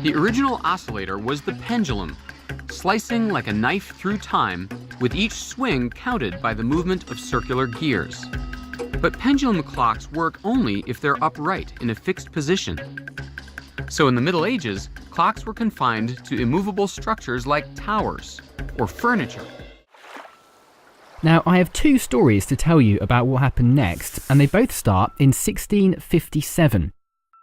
The original oscillator was the pendulum, slicing like a knife through time, with each swing counted by the movement of circular gears. But pendulum clocks work only if they're upright in a fixed position. So in the Middle Ages, clocks were confined to immovable structures like towers or furniture. Now, I have two stories to tell you about what happened next, and they both start in 1657.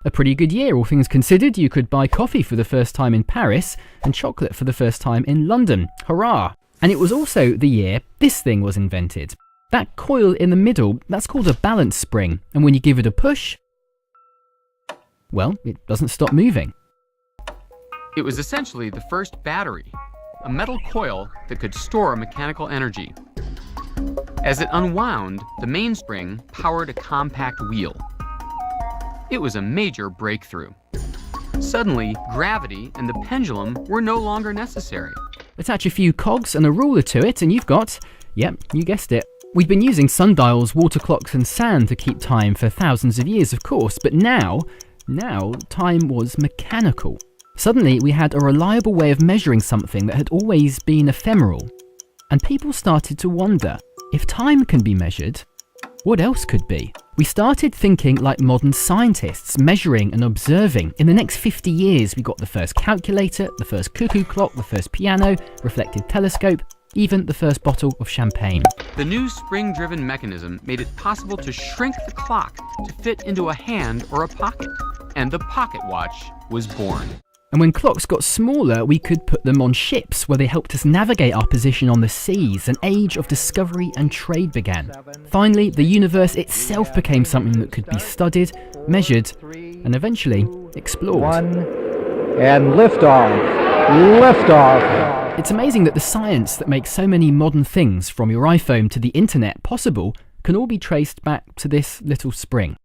A pretty good year, all things considered. You could buy coffee for the first time in Paris and chocolate for the first time in London. Hurrah! And it was also the year this thing was invented. That coil in the middle, that's called a balance spring, and when you give it a push, well, it doesn't stop moving. It was essentially the first battery, a metal coil that could store mechanical energy. As it unwound, the mainspring powered a compact wheel. It was a major breakthrough. Suddenly, gravity and the pendulum were no longer necessary. Attach a few cogs and a ruler to it and you've got, yep, you guessed it. We've been using sundials, water clocks and sand to keep time for thousands of years, of course, but now time was mechanical. Suddenly, we had a reliable way of measuring something that had always been ephemeral. And people started to wonder, if time can be measured, what else could be? We started thinking like modern scientists, measuring and observing. In the next 50 years, we got the first calculator, the first cuckoo clock, the first piano, reflective telescope, even the first bottle of champagne. The new spring-driven mechanism made it possible to shrink the clock to fit into a hand or a pocket, and the pocket watch was born. And when clocks got smaller, we could put them on ships where they helped us navigate our position on the seas. An age of discovery and trade began. Finally, the universe itself became something that could be studied, measured, and eventually explored. And liftoff. Liftoff. It's amazing that the science that makes so many modern things, from your iPhone to the internet, possible, can all be traced back to this little spring.